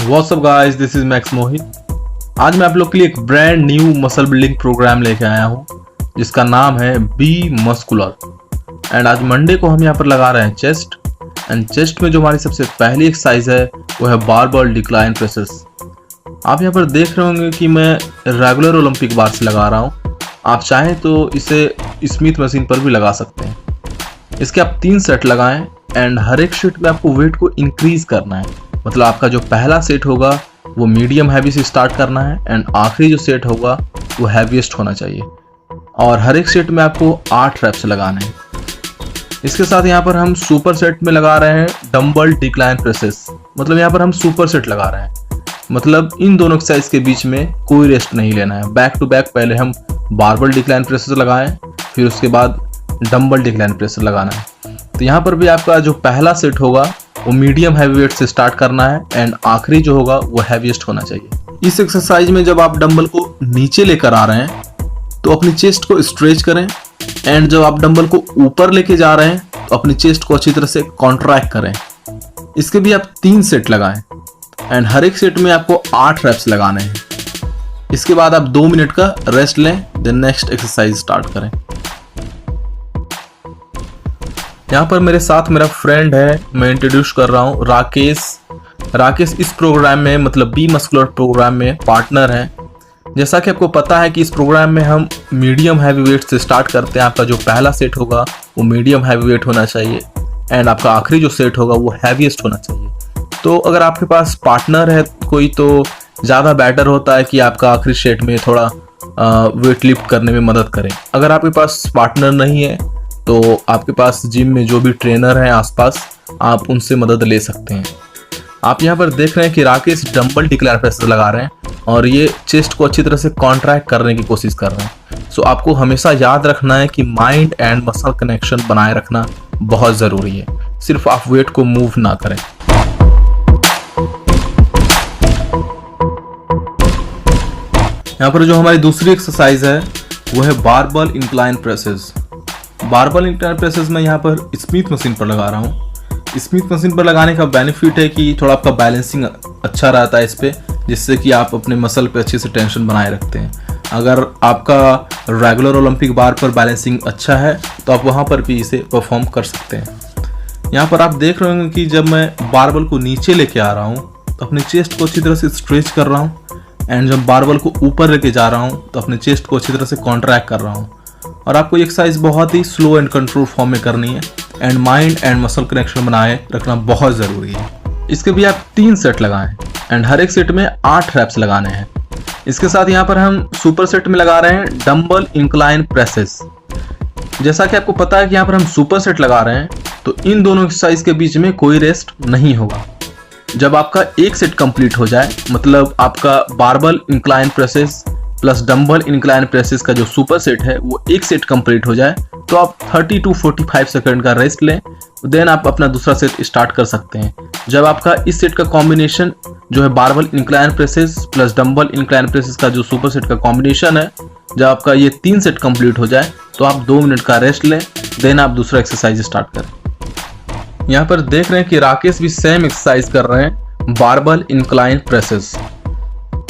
What's up guys, this is Max Mohit. आज मैं आप लोग के लिए एक brand new muscle building program लेके आया हूँ जिसका नाम है बी मस्कुलर। एंड आज मंडे को हम यहाँ पर लगा रहे हैं चेस्ट। एंड चेस्ट में जो हमारी सबसे पहली एक्सरसाइज है वो है बारबल डिक्लाइन प्रेसेस। आप यहाँ पर देख रहे होंगे कि मैं रेगुलर ओलंपिक बार से लगा रहा हूँ। आप चाहें तो इसे स्मिथ मशीन पर भी लगा सकते हैं। इसके आप 3 सेट लगाएं एंड हर एक सेट में आपको वेट को इंक्रीज करना है। मतलब आपका जो पहला सेट होगा वो मीडियम हैवी से स्टार्ट करना है एंड आखिरी जो सेट होगा वो हैवीएस्ट होना चाहिए। और हर एक सेट में आपको 8 रेप्स लगाने हैं। इसके साथ यहाँ पर हम सुपर सेट में लगा रहे हैं डंबल डिक्लाइन प्रेसेस। मतलब यहाँ पर हम सुपर सेट लगा रहे हैं। मतलब इन दोनों एक्सरसाइज के बीच में कोई रेस्ट नहीं लेना है। बैक टू बैक पहले हम बारबल डिक्लाइन प्रेसेस लगाएं, फिर उसके बाद डंबल डिक्लाइन प्रेसेस लगाना है। तो यहाँ पर भी आपका जो पहला सेट होगा वो मीडियम हैवी वेट से स्टार्ट करना है एंड आखिरी जो होगा वो हैवीएस्ट होना चाहिए। इस एक्सरसाइज में जब आप डंबल को नीचे लेकर आ रहे हैं तो अपनी चेस्ट को स्ट्रेच करें एंड जब आप डंबल को ऊपर लेके जा रहे हैं तो अपनी चेस्ट को अच्छी तरह से कॉन्ट्रैक्ट करें। इसके भी आप 3 सेट लगाएं एंड हर एक सेट में आपको 8 रेप्स लगाने हैं। इसके बाद आप 2 मिनट का रेस्ट लें, देन नेक्स्ट एक्सरसाइज स्टार्ट करें। यहाँ पर मेरे साथ मेरा फ्रेंड है, मैं इंट्रोड्यूस कर रहा हूँ राकेश। राकेश इस प्रोग्राम में मतलब बी मस्कुलर प्रोग्राम में पार्टनर है। जैसा कि आपको पता है कि इस प्रोग्राम में हम मीडियम हैवी वेट से स्टार्ट करते हैं। आपका जो पहला सेट होगा वो मीडियम हैवी वेट होना चाहिए एंड आपका आखिरी जो सेट होगा वो हैवीएस्ट होना चाहिए। तो अगर आपके पास पार्टनर है कोई तो ज़्यादा बेटर होता है कि आपका आखिरी सेट में थोड़ा वेट लिफ्ट करने में मदद करें। अगर आपके पास पार्टनर नहीं है तो आपके पास जिम में जो भी ट्रेनर हैं आसपास, आप उनसे मदद ले सकते हैं। आप यहाँ पर देख रहे हैं कि राकेश डंबल डिक्लाइन प्रेसेस लगा रहे हैं और ये चेस्ट को अच्छी तरह से कॉन्ट्रैक्ट करने की कोशिश कर रहे हैं। सो आपको हमेशा याद रखना है कि माइंड एंड मसल कनेक्शन बनाए रखना बहुत ज़रूरी है। सिर्फ आप वेट को मूव ना करें। यहाँ पर जो हमारी दूसरी एक्सरसाइज है वो है barbell incline presses. Barbell incline presses में यहाँ पर स्मिथ मशीन पर लगा रहा हूँ। स्मिथ मशीन पर लगाने का बेनिफिट है कि थोड़ा आपका बैलेंसिंग अच्छा रहता है इस पे, जिससे कि आप अपने मसल पे अच्छे से टेंशन बनाए रखते हैं। अगर आपका रेगुलर ओलंपिक बार पर बैलेंसिंग अच्छा है तो आप वहाँ पर भी इसे परफॉर्म कर सकते हैं। यहाँ पर आप देख रहे होंगे कि जब मैं बारबल को नीचे लेके आ रहा हूँ तो अपने चेस्ट को अच्छी तरह से स्ट्रेच कर रहा हूँ एंड जब बारबल को ऊपर लेके जा रहा हूँ तो अपने चेस्ट को अच्छी तरह से कॉन्ट्रैक्ट कर रहा हूँ। और आपको ये एक्सरसाइज बहुत ही स्लो एंड कंट्रोल फॉर्म में करनी है and mind and muscle connection बनाए रखना बहुत ज़रूरी है। इसके भी आप 3 सेट लगाएं एंड हर एक सेट में 8 रेप्स लगाने हैं। इसके साथ यहाँ पर हम सुपर सेट में लगा रहे हैं डंबल इंक्लाइन प्रेसेस। जैसा कि आपको पता है कि यहाँ पर हम सुपर सेट लगा रहे हैं तो इन दोनों एक्सरसाइज के बीच में कोई रेस्ट नहीं होगा। जब आपका एक सेट कंप्लीट हो जाए, मतलब आपका barbell incline presses plus dumbbell incline presses का जो सुपर सेट है वो एक सेट कंप्लीट हो जाए तो आप 30 to 45 सेकंड का रेस्ट लें, देन आप अपना दूसरा सेट स्टार्ट कर सकते हैं। जब आपका इस सेट का कॉम्बिनेशन जो है barbell incline presses plus dumbbell incline presses का जो सुपर सेट का कॉम्बिनेशन है, जब आपका ये 3 सेट कंप्लीट हो जाए तो आप 2 मिनट का रेस्ट लें, देन आप दूसरा एक्सरसाइज स्टार्ट करें। यहाँ पर देख रहे हैं कि राकेश भी सेम एक्सरसाइज कर रहे हैं बारबल इंक्लाइन प्रेसेस।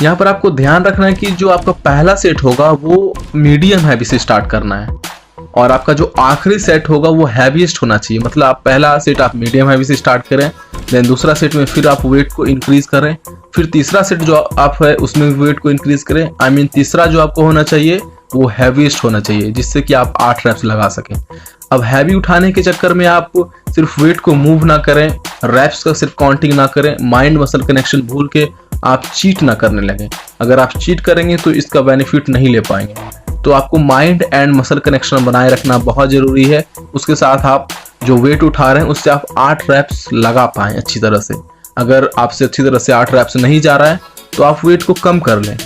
यहाँ पर आपको ध्यान रखना है कि जो आपका पहला सेट होगा वो मीडियम हैवी से स्टार्ट करना है और आपका जो आखिरी सेट होगा वो हैवीएस्ट होना चाहिए। मतलब आप पहला सेट आप मीडियम हैवी से स्टार्ट करें, देन दूसरा सेट में फिर आप वेट को इंक्रीज करें, फिर तीसरा सेट जो आप है उसमें वेट को इंक्रीज करें। तीसरा जो आपको होना चाहिए वो हैवीएस्ट होना चाहिए, जिससे कि आप 8 रेप्स लगा सकें। अब हैवी उठाने के चक्कर में आप सिर्फ वेट को मूव ना करें, रेप्स का सिर्फ काउंटिंग ना करें, माइंड मसल कनेक्शन भूल के आप चीट ना करने लगे। अगर आप चीट करेंगे तो इसका बेनिफिट नहीं ले पाएंगे। तो आपको माइंड एंड मसल कनेक्शन बनाए रखना बहुत ज़रूरी है। उसके साथ आप जो वेट उठा रहे हैं उससे आप 8 रेप्स लगा पाएँ अच्छी तरह से। अगर आपसे अच्छी तरह से 8 रेप्स नहीं जा रहा है तो आप वेट को कम कर लें,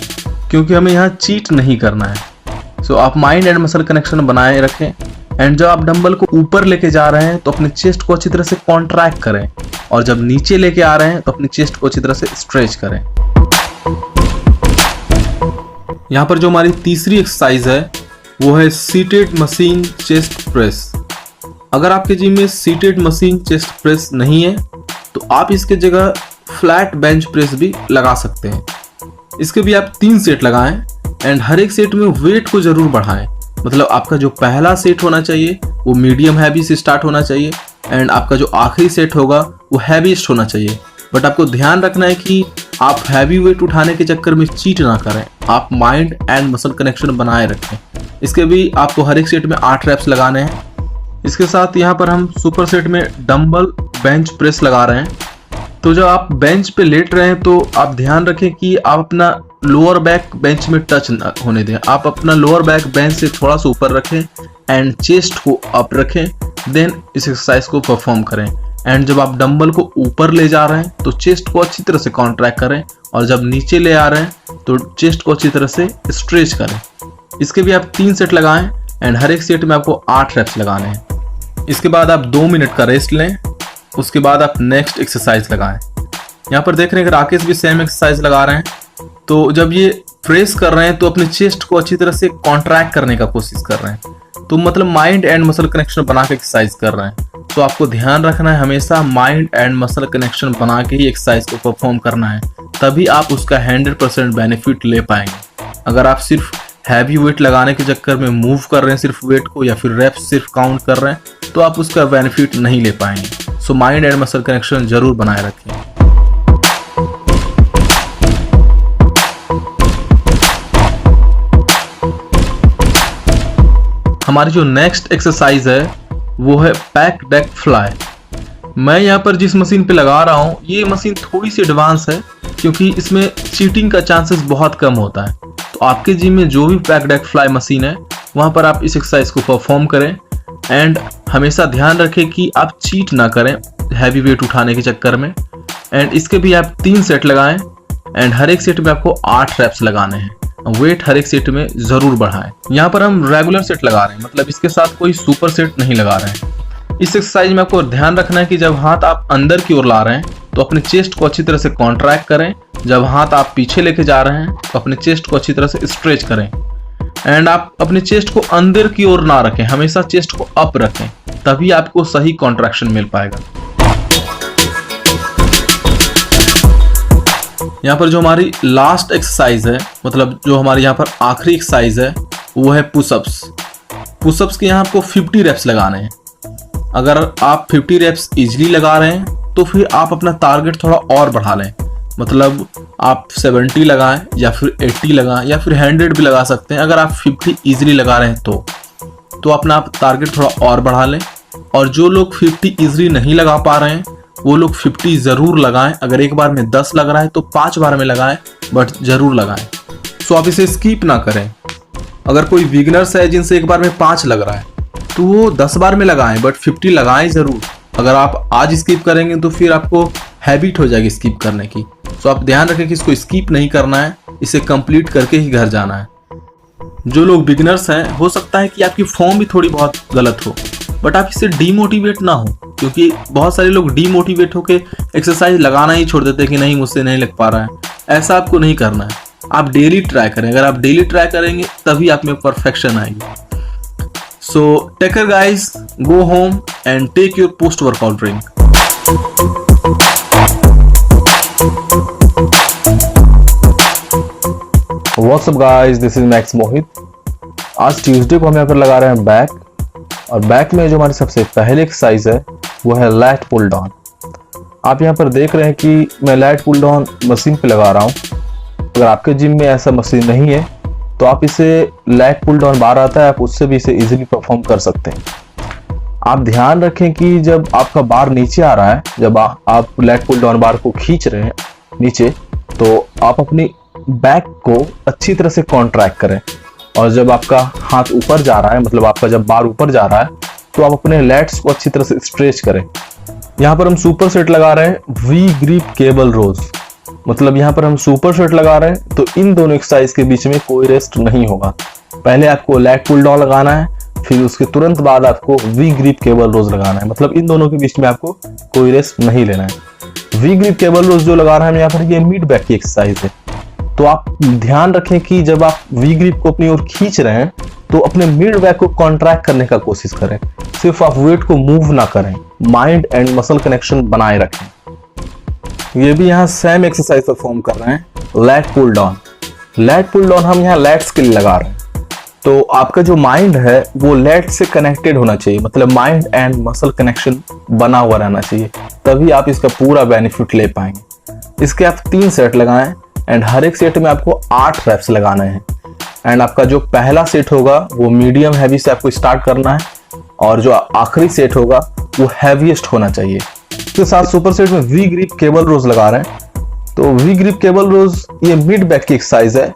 क्योंकि हमें यहाँ चीट नहीं करना है। सो आप माइंड एंड मसल कनेक्शन बनाए रखें एंड जब आप डंबल को ऊपर लेके जा रहे हैं तो अपने चेस्ट को अच्छी तरह से कॉन्ट्रैक्ट करें और जब नीचे लेके आ रहे हैं तो अपनी चेस्ट को अच्छी तरह से स्ट्रेच करें। यहाँ पर जो हमारी तीसरी एक्सरसाइज है वो है सीटेड मशीन चेस्ट प्रेस। अगर आपके जिम में सीटेड मशीन चेस्ट प्रेस नहीं है तो आप इसके जगह फ्लैट बेंच प्रेस भी लगा सकते हैं। इसके भी आप 3 सेट लगाएं एंड हर एक सेट में वेट को जरूर बढ़ाएं। मतलब आपका जो पहला सेट होना चाहिए वो मीडियम हैवी से स्टार्ट होना चाहिए एंड आपका जो आखिरी सेट होगा वो हैवीएस्ट होना चाहिए। बट आपको ध्यान रखना है कि आप हैवी वेट उठाने के चक्कर में चीट ना करें, आप माइंड एंड मसल कनेक्शन बनाए रखें। इसके भी आपको हर एक सेट में 8 रैप्स लगाने हैं। इसके साथ यहाँ पर हम सुपर सेट में डंबल बेंच प्रेस लगा रहे हैं। तो जब आप बेंच पे लेट रहे हैं तो आप ध्यान रखें कि आप अपना लोअर बैक बेंच में टच न होने दें। आप अपना लोअर बैक बेंच से थोड़ा सा ऊपर रखें एंड चेस्ट को अप रखें, देन इस एक्सरसाइज को परफॉर्म करें। एंड जब आप डंबल को ऊपर ले जा रहे हैं तो चेस्ट को अच्छी तरह से कॉन्ट्रैक्ट करें और जब नीचे ले आ रहे हैं तो चेस्ट को अच्छी तरह से स्ट्रेच करें। इसके भी आप 3 सेट लगाएं एंड हर एक सेट में आपको 8 रैप्स लगाने हैं। इसके बाद आप 2 मिनट का रेस्ट लें, उसके बाद आप नेक्स्ट एक्सरसाइज लगाएं। यहाँ पर देख रहे हैं कि राकेश भी सेम एक्सरसाइज लगा रहे हैं। तो जब ये प्रेस कर रहे हैं तो अपने चेस्ट को अच्छी तरह से कॉन्ट्रैक्ट करने का कोशिश कर रहे हैं। तो मतलब माइंड एंड मसल कनेक्शन बना के एक्सरसाइज कर रहे हैं। तो आपको ध्यान रखना है हमेशा माइंड एंड मसल कनेक्शन बना के ही एक्सरसाइज को परफॉर्म करना है, तभी आप उसका 100% बेनिफिट ले पाएंगे। अगर आप सिर्फ हैवी वेट लगाने के चक्कर में मूव कर रहे हैं सिर्फ वेट को, या फिर रेप्स सिर्फ काउंट कर रहे हैं, तो आप उसका बेनिफिट नहीं ले पाएंगे। So mind and muscle connection जरूर बनाए रखें। हमारी जो नेक्स्ट एक्सरसाइज है वो है बैक डेक फ्लाई। मैं यहाँ पर जिस मशीन पे लगा रहा हूँ ये मशीन थोड़ी सी एडवांस है क्योंकि इसमें चीटिंग का चांसेस बहुत कम होता है। तो आपके जिम में जो भी बैक डेक फ्लाई मशीन है वहाँ पर आप इस एक्सरसाइज को परफॉर्म करें एंड हमेशा ध्यान रखें कि आप चीट ना करें हैवी वेट उठाने के चक्कर में। एंड इसके भी आप 3 सेट लगाएं एंड हर एक सेट में आपको 8 रैप्स लगाने हैं। वेट हर एक सेट में जरूर बढ़ाएं। यहाँ पर हम रेगुलर सेट लगा रहे हैं, मतलब इसके साथ कोई सुपर सेट नहीं लगा रहे हैं। इस एक्सरसाइज में आपको ध्यान रखना है कि जब हाथ आप अंदर की ओर ला रहे हैं तो अपने चेस्ट को अच्छी तरह से कॉन्ट्रैक्ट करें। जब हाथ आप पीछे लेके जा रहे हैं तो अपने चेस्ट को अच्छी तरह से स्ट्रेच करें एंड आप अपने चेस्ट को अंदर की ओर ना रखें, हमेशा चेस्ट को अप रखें, तभी आपको सही कॉन्ट्रैक्शन मिल पाएगा। यहाँ पर जो हमारी लास्ट एक्सरसाइज है, मतलब जो हमारी यहाँ पर आखिरी एक्सरसाइज है, वो है पुशअप्स। पुशअप्स के यहाँ आपको 50 रेप्स लगाने हैं। अगर आप 50 रेप्स इजीली लगा रहे हैं तो फिर आप अपना टारगेट थोड़ा और बढ़ा लें, मतलब आप 70 लगाएं या फिर 80 लगाएं या फिर 100 भी लगा सकते हैं। अगर आप 50 इजीली लगा रहे हैं तो अपना आप टारगेट थोड़ा और बढ़ा लें। और जो लोग 50 इजीली नहीं लगा पा रहे हैं वो लोग 50 जरूर लगाएं। अगर एक बार में 10 लग रहा है तो 5 बार में लगाएं, बट जरूर लगाएं। सो आप इसे स्किप ना करें। अगर कोई बिगिनर्स है जिनसे एक बार में 5 लग रहा है तो वो 10 बार में लगाएं, बट 50 लगाएं जरूर। अगर आप आज स्किप करेंगे तो फिर आपको हैबिट हो जाएगी स्किप करने की। सो आप ध्यान रखें कि इसको स्किप नहीं करना है, इसे कंप्लीट करके ही घर जाना है। जो लोग बिगिनर्स हैं, हो सकता है कि आपकी फॉर्म भी थोड़ी बहुत गलत हो, बट आप इससे डीमोटिवेट ना हो, क्योंकि बहुत सारे लोग डीमोटिवेट होकर एक्सरसाइज लगाना ही छोड़ देते हैं कि नहीं मुझसे नहीं लग पा रहा है। ऐसा आपको नहीं करना है, आप डेली ट्राई करें। अगर आप डेली ट्राई करेंगे तभी आप में परफेक्शन आएगी। So take care guys, go home and take your post workout drink. What's up guys, this is Max Mohit. आज ट्यूसडे को हम यहाँ पर लगा रहे हैं बैक, और बैक में जो हमारी सबसे पहले एक्सरसाइज है वो है लैट पुल डाउन। आप यहाँ पर देख रहे हैं कि मैं लैट पुल डाउन मशीन पे लगा रहा हूँ। अगर आपके जिम में ऐसा मशीन नहीं है तो आप इसे लैट पुल डाउन बार आता है, आप उससे भी इसे इजीली परफॉर्म कर सकते हैं। आप ध्यान रखें कि जब आपका बार नीचे आ रहा है, जब आप लैट पुल डाउन बार को खींच रहे हैं नीचे, तो आप अपनी बैक को अच्छी तरह से कॉन्ट्रैक्ट करें। और जब आपका हाथ ऊपर जा रहा है, मतलब आपका जब बार ऊपर जा रहा है, तो आप अपने लैट्स को अच्छी तरह से स्ट्रेच करें। यहाँ पर हम सुपर सेट लगा रहे हैं वी ग्रिप केबल रोज, मतलब यहाँ पर हम सुपर सेट लगा रहे हैं, तो इन दोनों एक्सरसाइज के बीच में कोई रेस्ट नहीं होगा। पहले आपको लैट पुल डाउन लगाना है, फिर उसके तुरंत बाद आपको वी ग्रिप केबल रोज लगाना है, मतलब इन दोनों के बीच में आपको कोई रेस्ट नहीं लेना है। वी ग्रिप केबल रोज जो लगा रहे हैं यहाँ पर, ये मिड बैक की एक्सरसाइज है। तो आप ध्यान रखें कि जब आप वी ग्रिप को अपनी ओर खींच रहे हैं तो अपने मिड बैक को कॉन्ट्रैक्ट करने का कोशिश करें, सिर्फ आप वेट को मूव ना करें, माइंड एंड मसल कनेक्शन बनाए रखें। ये भी यहाँ सेम एक्सरसाइज परफॉर्म कर रहे हैं, lat pull down. Lat pull down हम यहाँ लैट्स के लिए लगा रहे हैं। तो आपका जो माइंड है वो लैट से कनेक्टेड होना चाहिए, मतलब माइंड एंड मसल कनेक्शन बना हुआ रहना चाहिए, तभी आप इसका पूरा बेनिफिट ले पाएंगे। इसके आप 3 सेट लगाएं एंड हर एक सेट में आपको 8 रेप्स लगाने हैं। एंड आपका जो पहला सेट होगा वो मीडियम हैवी से आपको स्टार्ट करना है और जो आखिरी सेट होगा वो हैवीएस्ट होना चाहिए। इसके साथ सुपर सेट में वी ग्रिप केबल रोज लगा रहे हैं। तो वी ग्रिप केबल रोज ये मिड बैक की एक्सरसाइज है।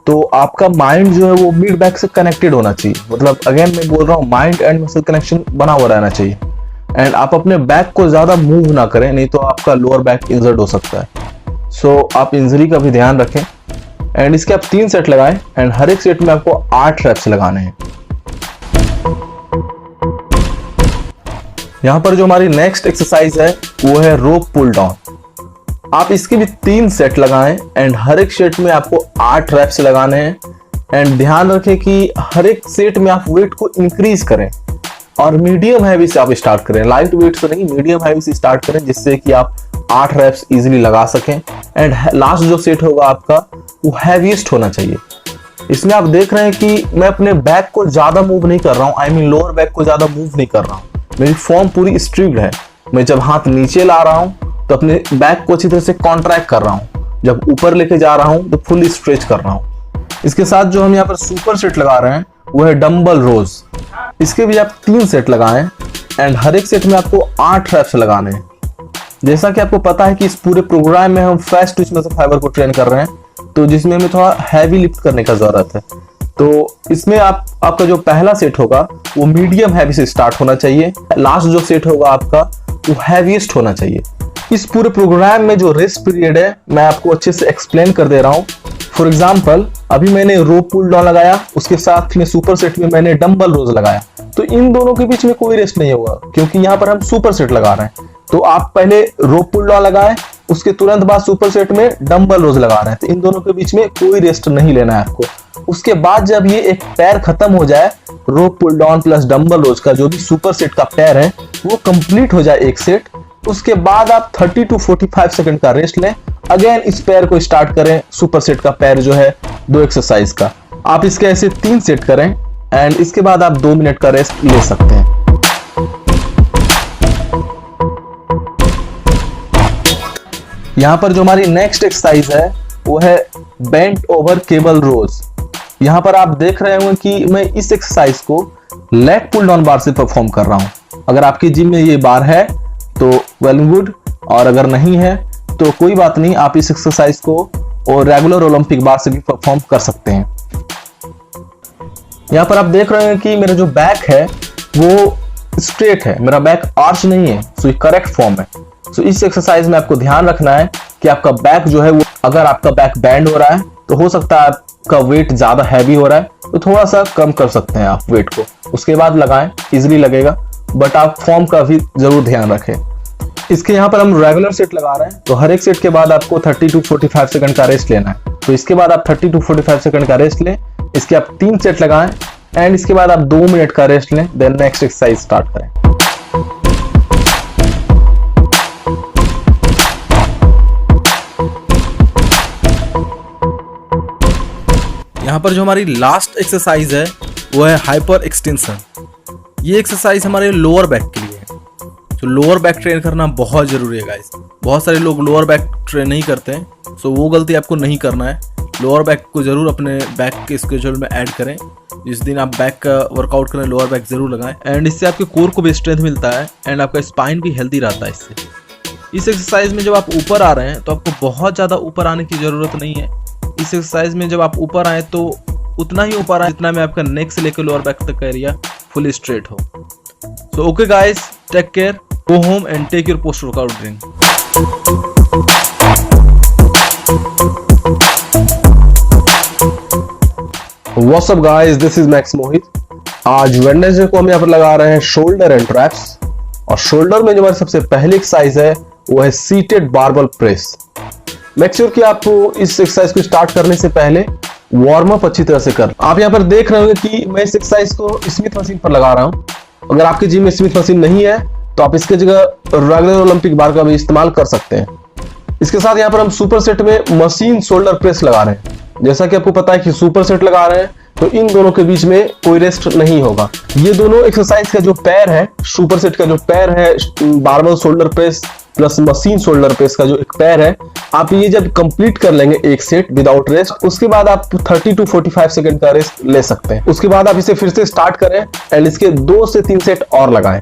तो आपका माइंड जो है वो मिड बैक से कनेक्टेड होना चाहिए, मतलब अगेन मैं बोल रहा हूँ माइंड एंड मसल कनेक्शन बना हुआ रहना चाहिए। एंड आप अपने बैक को ज्यादा मूव ना करें, नहीं तो आपका लोअर बैक इंजर्ड हो सकता है। सो आप इंजरी का भी ध्यान रखें। एंड इसके आप 3 सेट लगाएं एंड हर एक सेट में आपको 8 रेप्स लगाने हैं। यहां पर जो हमारी नेक्स्ट एक्सरसाइज है वो है रोप पुल डाउन। आप इसके भी 3 सेट लगाएं एंड हर एक सेट में आपको 8 रेप्स लगाने हैं। एंड ध्यान रखें कि हर एक सेट में आप वेट को इंक्रीज करें और मीडियम हैवी से आप स्टार्ट करें, लाइट वेट से नहीं, मीडियम हैवी से स्टार्ट करें, जिससे कि आप 8 रेप्स इजीली लगा सकें। एंड लास्ट जो सेट होगा आपका वो हैवीएस्ट होना चाहिए। इसमें आप देख रहे हैं कि मैं अपने बैक को ज्यादा मूव नहीं कर रहा हूं, आई मीन लोअर बैक को ज्यादा मूव नहीं कर रहा हूं। मेरी फॉर्म पूरी स्ट्रिक्ट है। मैं जब हाथ नीचे ला रहा हूं तो अपने बैक को अच्छी तरह से कॉन्ट्रैक्ट कर रहा हूं, जब ऊपर लेके जा रहा हूं तो फुली स्ट्रेच कर रहा हूं। इसके साथ जो हम यहाँ पर सुपर सेट लगा रहे हैं वो है डंबल रोज। इसके भी आप 3 सेट लगाएं एंड हर एक सेट में आपको 8 रेप्स लगाने हैं। जैसा कि आपको पता है कि इस पूरे प्रोग्राम में हम फास्ट ट्विच मसल फाइबर को ट्रेन कर रहे हैं, तो जिसमें हमें थोड़ा हैवी लिफ्ट करने का जरूरत है। तो इसमें आपका जो पहला सेट होगा वो मीडियम हैवी से स्टार्ट होना चाहिए। लास्ट जो सेट होगा आपका वो हैवीएस्ट होना चाहिए। इस पूरे प्रोग्राम में जो रेस्ट पीरियड है मैं आपको अच्छे से एक्सप्लेन कर दे रहा हूँ। फॉर एग्जाम्पल अभी मैंने रोप पुल डाउन लगाया, उसके साथ में सुपर सेट में मैंने डंबल रोज लगाया, तो इन दोनों के बीच में कोई रेस्ट नहीं होगा क्योंकि यहाँ पर हम सुपर सेट लगा रहे हैं। तो आप पहले रोप पुल डाउन लगाएं, उसके तुरंत बाद सुपर सेट में डंबल रोज लगा रहे हैं, तो इन दोनों के बीच में कोई रेस्ट नहीं लेना है आपको। उसके बाद जब ये एक पैर खत्म हो जाए, रोप पुल डाउन प्लस डंबल रोज का जो भी सुपर सेट का पैर है वो कंप्लीट हो जाए एक सेट, उसके बाद आप 30 to 45 सेकंड का रेस्ट लें। अगेन इस पैर को स्टार्ट करें, सुपर सेट का पैर जो है 2 एक्सरसाइज का। आप इसके ऐसे 3 सेट करें एंड इसके बाद आप 2 मिनट का रेस्ट ले सकते हैं। यहां पर जो हमारी नेक्स्ट एक्सरसाइज है वो है बेंट ओवर केबल रोज। यहां पर आप देख रहे होंगे कि मैं इस एक्सरसाइज को लेग पुल डाउन बार से परफॉर्म कर रहा हूं। अगर आपकी जिम में ये बार है तो वेल गुड, और अगर नहीं है तो कोई बात नहीं, आप इस एक्सरसाइज को और रेगुलर ओलंपिक बार से भी परफॉर्म कर सकते हैं। यहां पर आप देख रहे हैं कि मेरा जो बैक है वो स्ट्रेट है, मेरा बैक आर्च नहीं है, सो करेक्ट फॉर्म है। सो इस एक्सरसाइज में आपको ध्यान रखना है कि आपका बैक जो है वो, अगर आपका बैक बैंड हो रहा है तो हो सकता है आपका वेट ज्यादा हैवी हो रहा है, तो थोड़ा सा कम कर सकते हैं आप वेट को, उसके बाद लगाएं, इजीली लगेगा, बट आप फॉर्म का भी जरूर ध्यान रखें। इसके यहाँ पर हम रेगुलर सेट लगा रहे हैं, तो हर एक सेट के बाद आपको 30 to 45 सेकंड का रेस्ट लेना है। तो इसके बाद आप 30 to 45 सेकंड का रेस्ट लें, इसके आप 3 सेट लगाएं एंड इसके बाद आप 2 मिनट का रेस्ट लें, देन नेक्स्ट एक्सरसाइज स्टार्ट करें। यहाँ पर जो हमारी लास्ट एक्सरसाइज है वो है हाइपर एक्सटेंशन। ये एक्सरसाइज हमारे लोअर बैक के लिए है। तो लोअर बैक ट्रेन करना बहुत जरूरी है गाइस। बहुत सारे लोग लोअर बैक ट्रेन नहीं करते हैं, सो वो गलती आपको नहीं करना है। लोअर बैक को जरूर अपने बैक के स्केड्यूल में ऐड करें। जिस दिन आप बैक का वर्कआउट करें लोअर बैक जरूर लगाएं, एंड इससे आपके कोर को भी स्ट्रेंथ मिलता है एंड आपका स्पाइन भी हेल्दी रहता है इससे। इस एक्सरसाइज में जब आप ऊपर आ रहे हैं तो आपको बहुत ज़्यादा ऊपर आने की ज़रूरत नहीं है। इस एक्सरसाइज में जब आप ऊपर आए तो उतना ही ऊपर आए जितना में आपका नेक से लेकर लोअर बैक तक का एरिया फुली स्ट्रेट हो। So okay guys, take care, go home and take your post workout drink. What's up guys, this is Max Mohit. आज वेडनेसडे को हम यहाँ पर लगा रहे हैं शोल्डर एंड ट्रैप्स, और शोल्डर में जो हमारी सबसे पहली एक्सरसाइज है वो है seated barbell press. Make sure कि आप इस एक्सरसाइज को स्टार्ट करने से पहले वार्म अप अच्छी तरह से कर। आप यहाँ पर देख रहे होंगे कि मैं इस एक्सरसाइज को स्मिथ मशीन पर लगा रहा हूँ। अगर आपके जिम में स्मिथ मशीन नहीं है तो आप इसके जगह रेगुलर ओलंपिक बार का भी इस्तेमाल कर सकते हैं। इसके साथ यहाँ पर हम सुपर सेट में मशीन शोल्डर प्रेस लगा रहे हैं। जैसा कि आपको पता है कि सुपर सेट लगा रहे हैं तो इन दोनों के बीच में कोई रेस्ट नहीं होगा। ये दोनों एक्सरसाइज का जो पैर है, सुपर सेट का जो पैर है, barbell shoulder press plus machine shoulder press का जो एक पैर है, आप ये जब कंप्लीट कर लेंगे एक सेट विदाउट रेस्ट, उसके बाद आप 30 to 45 सेकंड का रेस्ट ले सकते हैं। उसके बाद आप इसे फिर से स्टार्ट करें एंड इसके 2 से 3 सेट और लगाएं।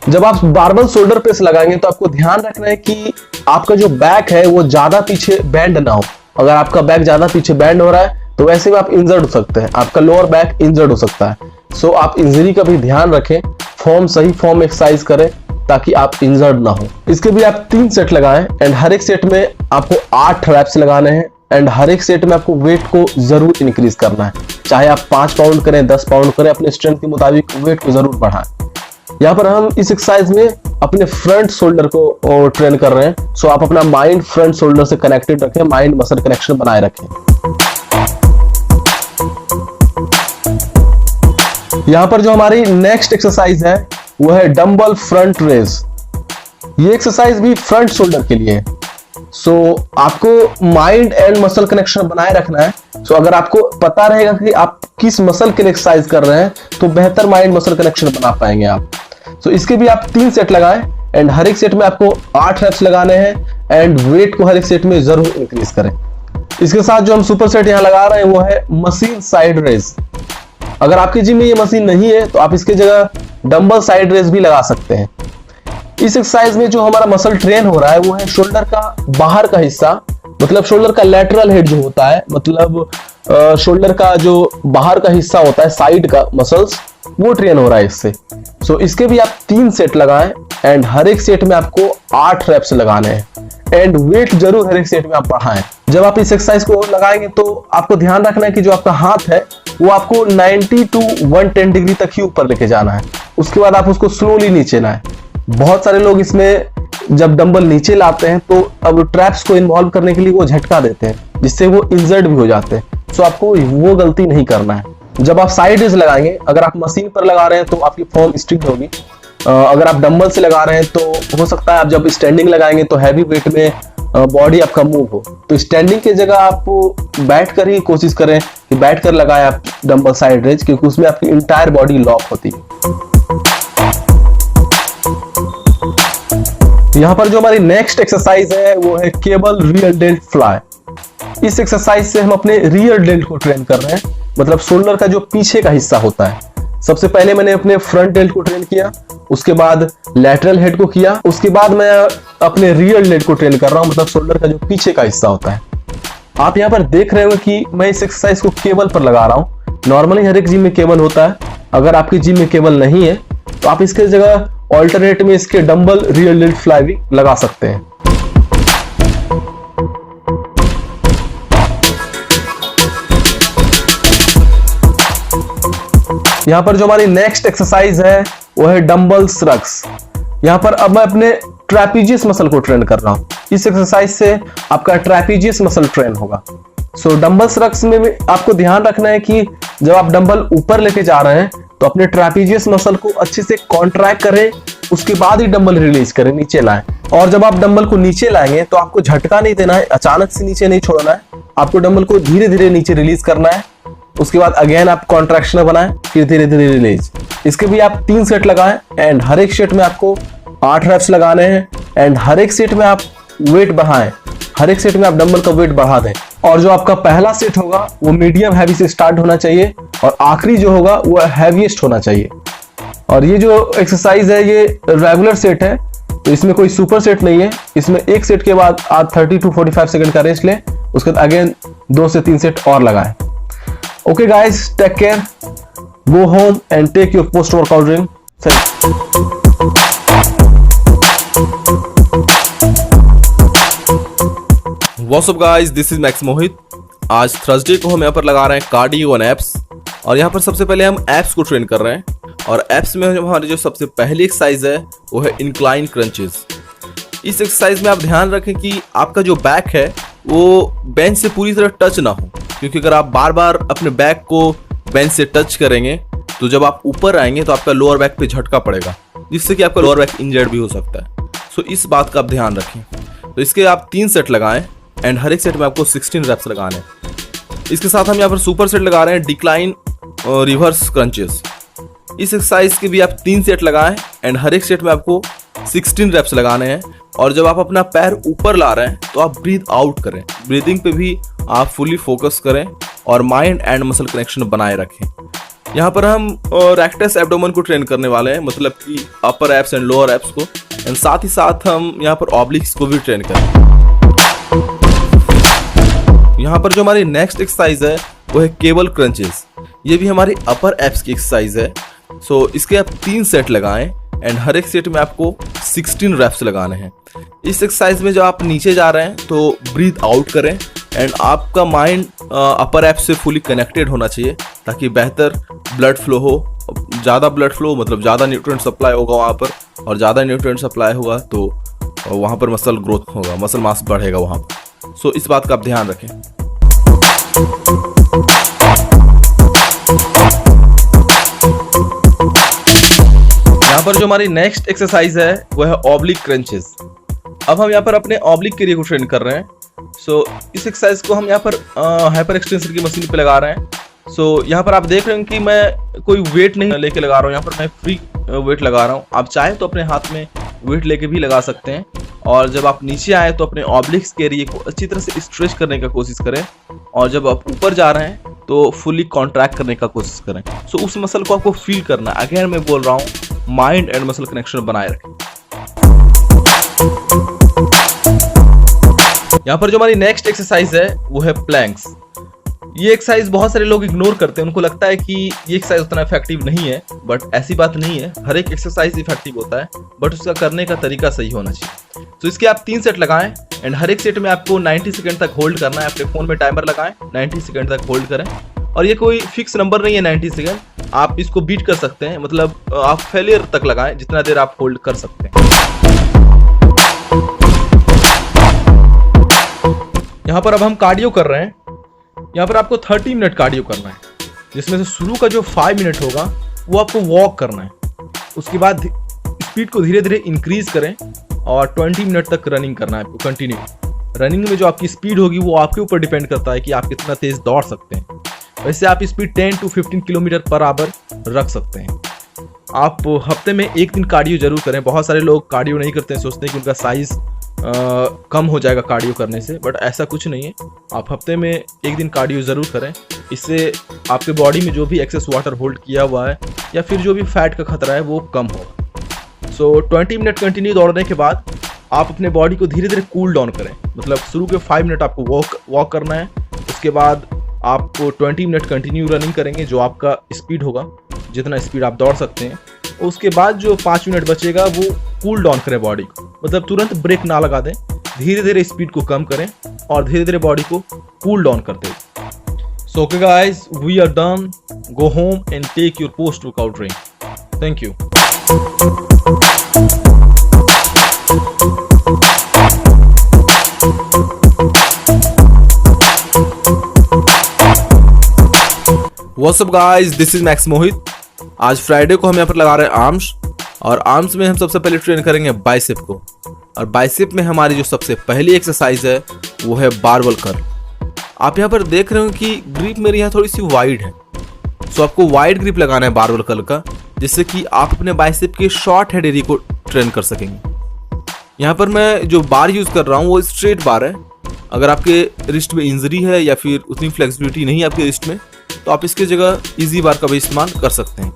जब आप बारबल शोल्डर प्रेस लगाएंगे तो आपको ध्यान रखना है कि आपका जो बैक है वो ज्यादा पीछे बैंड ना हो। अगर आपका बैक ज्यादा पीछे बैंड हो रहा है तो वैसे में आप इंजर्ड हो सकते हैं, आपका लोअर बैक इंजर्ड हो सकता है। सो आप इंजरी का भी ध्यान रखें, सही फॉर्म एक्सरसाइज करें ताकि आप इंजर्ड ना हो। इसके भी आप 3 सेट लगाएं एंड हर एक सेट में आपको 8 रैप्स लगाने हैं एंड हर एक सेट में आपको वेट को जरूर इंक्रीज करना है। चाहे आप 5 पाउंड करें, 10 पाउंड करें, अपने स्ट्रेंथ के मुताबिक वेट को जरूर बढ़ाएं। यहाँ पर हम इस एक्सरसाइज में अपने फ्रंट शोल्डर को ट्रेन कर रहे हैं। सो आप अपना माइंड फ्रंट शोल्डर से कनेक्टेड रखें, माइंड मसल कनेक्शन बनाए रखें। यहाँ पर जो हमारी नेक्स्ट एक्सरसाइज है वो है डंबल फ्रंट रेज। ये एक्सरसाइज भी फ्रंट शोल्डर के लिए है। सो आपको माइंड एंड मसल कनेक्शन बनाए रखना है। सो अगर आपको पता रहेगा कि आप किस मसल के लिए एक्सरसाइज कर रहे हैं तो बेहतर माइंड मसल कनेक्शन बना पाएंगे आप। सो इसके भी आप 3 सेट लगाएं एंड हर एक सेट में आपको 8 रेप्स लगाने हैं एंड वेट को हर एक सेट में जरूर इंक्रीज करें। इसके साथ जो हम सुपर सेट यहाँ लगा रहे हैं वो है मशीन साइड रेज। अगर आपके जिम में ये मशीन नहीं है तो आप इसके जगह डंबल साइड रेज भी लगा सकते हैं। इस एक्सरसाइज में जो हमारा मसल ट्रेन हो रहा है वो है शोल्डर का बाहर का हिस्सा, मतलब शोल्डर का लैटरल हेड जो होता है, मतलब शोल्डर का जो बाहर का हिस्सा होता है, साइड का मसल्स, वो ट्रेन हो रहा है इससे। सो इसके भी आप 3 सेट लगाएं एंड हर एक सेट में आपको 8 रेप्स लगाने हैं एंड वेट जरूर हर एक सेट में आप बढ़ाएं। जब आप इस एक्सरसाइज को लगाएंगे तो आपको ध्यान रखना है कि जो आपका हाथ है वो आपको 90 to 110 डिग्री तक ही ऊपर लेके जाना है। उसके बाद आप उसको स्लोली नीचे लाएं। बहुत सारे लोग इसमें जब डंबल नीचे लाते हैं तो अब ट्रैप्स को इन्वॉल्व करने के लिए वो झटका देते हैं जिससे वो इंजर्ड भी हो जाते हैं। सो आपको वो गलती नहीं करना है। जब आप साइड रेज लगाएंगे, अगर आप मशीन पर लगा रहे हैं तो आपकी फॉर्म स्ट्रिक्ट होगी। अगर आप डंबल से लगा रहे हैं तो हो सकता है आप जब स्टैंडिंग लगाएंगे तो हैवी वेट में बॉडी आपका मूव हो। तो स्टैंडिंग की जगह आप बैठ कर ही कोशिश करें कि बैठ कर लगाएं आप डंबल साइड रेज, क्योंकि उसमें आपकी इंटायर बॉडी लॉक होती है। यहाँ पर जो हमारी नेक्स्ट एक्सरसाइज है वो है केबल रियर डेल्ट फ्लाई। इस एक्सरसाइज से हम अपने रियर डेल्ट को ट्रेन कर रहे हैं, मतलब शोल्डर का जो पीछे का हिस्सा होता है। सबसे पहले मैंने अपने फ्रंट डेल्ट को ट्रेन किया, उसके बाद लैटरल हेड को किया, उसके बाद मैं अपने रियर डेल्ट को ट्रेन कर रहा हूं, मतलब शोल्डर का जो पीछे का हिस्सा होता है। आप यहाँ पर देख रहे हो कि मैं इस एक्सरसाइज को केबल पर लगा रहा हूँ। नॉर्मली हर एक जिम में केबल होता है। अगर आपके जिम में केबल नहीं है तो आप इसके जगह ऑल्टरनेट में इसके डंबल रियर डेल्ट फ्लाई भी लगा सकते हैं। यहाँ पर जो हमारी नेक्स्ट एक्सरसाइज है वो है डंबल रक्स। यहाँ पर अब मैं अपने ट्रैपीजियस मसल को ट्रेन कर रहा हूँ। इस एक्सरसाइज से आपका ट्रैपीजियस मसल ट्रेन होगा। सो डंबल रक्स में भी आपको ध्यान रखना है कि जब आप डंबल ऊपर लेके जा रहे हैं तो अपने ट्रैपीजियस मसल को अच्छे से कॉन्ट्रैक्ट करें, उसके बाद ही डंबल रिलीज करें, नीचे लाएं। और जब आप डंबल को नीचे लाएंगे तो आपको झटका नहीं देना है, अचानक से नीचे नहीं छोड़ना है। आपको डंबल को धीरे धीरे नीचे रिलीज करना है। उसके बाद अगेन आप कॉन्ट्रैक्शन बनाएं, फिर धीरे धीरे रिलीज। इसके भी आप 3 सेट लगाएं एंड हर एक सेट में आपको 8 रेप्स लगाने हैं एंड हर एक सेट में आप वेट बढ़ाएं, हर एक सेट में आप डंबल का वेट बढ़ा दें। और जो आपका पहला सेट होगा वो मीडियम हैवी से स्टार्ट होना चाहिए और आखिरी जो होगा वो हैवीएस्ट होना चाहिए। और ये जो एक्सरसाइज है ये रेगुलर सेट है, तो इसमें कोई सुपर सेट नहीं है। इसमें एक सेट के बाद आप 30 to 45 सेकंड का रेस्ट लें, उसके बाद अगेन 2 से 3 सेट और लगाएं। Okay guys, take care, go home and take your post workout drink. What's up guys, this is Max Mohit. आज थर्सडे को हम यहाँ पर लगा रहे हैं कार्डियो और एप्स, और यहाँ पर सबसे पहले हम एप्स को ट्रेन कर रहे हैं। और एप्स में हमारी जो सबसे पहली एक्सरसाइज है वो है इंक्लाइन क्रंचेस। इस एक्सरसाइज में आप ध्यान रखें कि आपका जो बैक है वो बेंच से पूरी तरह टच ना हो, क्योंकि अगर आप बार बार अपने बैक को बेंच से टच करेंगे तो जब आप ऊपर आएंगे तो आपका लोअर बैक पे झटका पड़ेगा, जिससे कि आपका लोअर बैक इंजर्ड भी हो सकता है। सो इस बात का आप ध्यान रखें। तो इसके आप 3 सेट लगाएं एंड हर एक सेट में आपको 16 रेप्स लगाने हैं। इसके साथ हम यहाँ पर सुपर सेट लगा रहे हैं डिक्लाइन रिवर्स क्रंचेस। इस एक्सरसाइज के भी आप 3 सेट लगाएं एंड हर एक सेट में आपको 16 रेप्स लगाने हैं। और जब आप अपना पैर ऊपर ला रहे हैं तो आप ब्रीथ आउट करें, ब्रीदिंग पे भी आप फुली फोकस करें और माइंड एंड मसल कनेक्शन बनाए रखें। यहाँ पर हम रेक्टस एब्डोमेन को ट्रेन करने वाले हैं, मतलब कि अपर एब्स एंड लोअर एब्स को, एंड साथ ही साथ हम यहाँ पर ऑब्लिक्स को भी ट्रेन करें। यहाँ पर जो हमारी नेक्स्ट एक्सरसाइज है वो है केबल क्रंचेस। ये भी हमारी अपर एब्स की एक्सरसाइज है। सो इसके आप 3 सेट लगाएं एंड हर एक सेट में आपको 16 रेप्स लगाने हैं। इस एक्सरसाइज में जब आप नीचे जा रहे हैं तो ब्रीथ आउट करें एंड आपका माइंड अपर एब्स से फुली कनेक्टेड होना चाहिए ताकि बेहतर ब्लड फ्लो हो। ज़्यादा ब्लड फ्लो मतलब ज़्यादा न्यूट्रिएंट सप्लाई होगा वहाँ पर, और ज़्यादा न्यूट्रिएंट सप्लाई होगा तो वहाँ पर मसल ग्रोथ होगा, मसल मास बढ़ेगा वहाँ पर। सो इस बात का आप ध्यान रखें। यहाँ पर जो हमारी नेक्स्ट एक्सरसाइज है वो है ऑब्लिक क्रंचेस। अब हम यहाँ पर अपने ऑब्लिक एरिया को ट्रेन कर रहे हैं। सो इस एक्सरसाइज को हम यहाँ पर हाइपर एक्सटेंशन की मशीन पे लगा रहे हैं। सो यहाँ पर आप देख रहे हैं कि मैं कोई वेट नहीं लेके लगा रहा हूँ, यहाँ पर मैं फ्री वेट लगा रहा हूँ। आप चाहे तो अपने हाथ में वेट लेके भी लगा सकते हैं। और जब आप नीचे आए तो अपने ऑब्लिक्स के एरिया को अच्छी तरह से स्ट्रेच करने का कोशिश करें, और जब आप ऊपर जा रहे हैं तो फुली कॉन्ट्रैक्ट करने का कोशिश करें। सो उस मसल को आपको फील करना है। अगेन मैं बोल रहा हूँ, माइंड एंड मसल कनेक्शन बनाए रखें। यहाँ पर जो हमारी नेक्स्ट एक्सरसाइज है वो है प्लैंक्स। ये एक्सरसाइज बहुत सारे लोग इग्नोर करते हैं, उनको लगता है कि ये एक्सरसाइज उतना इफेक्टिव नहीं है, बट ऐसी बात नहीं है। हर एक एक्सरसाइज इफेक्टिव होता है, बट उसका करने का तरीका सही होना चाहिए। तो इसके आप 3 सेट लगाएं एंड हर एक सेट में आपको 90 सेकंड तक होल्ड करना है। अपने फोन में टाइमर लगाएं, 90 सेकंड तक होल्ड करें। और ये कोई फिक्स नंबर नहीं है 90 सेकंड, आप इसको बीट कर सकते हैं, मतलब आप फेलियर तक लगाएं जितना देर आप होल्ड कर सकते हैं। यहाँ पर अब हम कार्डियो कर रहे हैं। यहाँ पर आपको 30 मिनट कार्डियो करना है, जिसमें से शुरू का जो 5 मिनट होगा वो आपको वॉक करना है। उसके बाद स्पीड को धीरे धीरे इंक्रीज करें और 20 मिनट तक रनिंग करना है आपको कंटिन्यू। रनिंग में जो आपकी स्पीड होगी वो आपके ऊपर डिपेंड करता है कि आप कितना तेज दौड़ सकते हैं। वैसे आप speed 10 to 15 kilometre per hour रख सकते हैं। आप हफ्ते में 1 दिन कार्डियो जरूर करें। बहुत सारे लोग कार्डियो नहीं करते हैं, सोचते हैं कि उनका साइज कम हो जाएगा कार्डियो करने से, बट ऐसा कुछ नहीं है। आप हफ्ते में 1 दिन कार्डियो ज़रूर करें। इससे आपके बॉडी में जो भी एक्सेस वाटर होल्ड किया हुआ है या फिर जो भी फैट का खतरा है वो कम होगा। सो 20 मिनट कंटिन्यू दौड़ने के बाद आप अपने बॉडी को धीरे धीरे कूल डाउन करें। मतलब शुरू के 5 मिनट आपको वॉक करना है। उसके बाद आपको 20 मिनट कंटिन्यू रनिंग करेंगे, जो आपका स्पीड होगा, जितना स्पीड आप दौड़ सकते हैं। उसके बाद जो 5 मिनट बचेगा वो कूल डाउन करें बॉडी को, मतलब तुरंत ब्रेक ना लगा दें, धीरे धीरे स्पीड को कम करें और धीरे धीरे बॉडी को कूल डाउन कर दें। So okay guys, we are done. Go home and take your post workout drink. Thank you. What's up guys, this is Max Mohit. आज फ्राइडे को हम यहाँ पर लगा रहे हैं आर्म्स, और आर्म्स में हम सबसे पहले ट्रेन करेंगे बाइसेप को। और बाइसेप में हमारी जो सबसे पहली एक्सरसाइज है वो है बारबल कर्ल। आप यहाँ पर देख रहे हो कि ग्रिप मेरी यहाँ थोड़ी सी वाइड है, सो आपको वाइड ग्रिप लगाना है बारबल कर्ल का, जिससे कि आप अपने बाइसेप के शॉर्ट हेड एरिया को ट्रेन कर सकेंगे। यहाँ पर मैं जो बार यूज कर रहा हूँ वो स्ट्रेट बार है। अगर आपके रिस्ट में इंजरी है या फिर उतनी फ्लेक्सिबिलिटी नहीं है आपके रिस्ट में, तो आप इसकी जगह इजी बार का भी इस्तेमाल कर सकते हैं।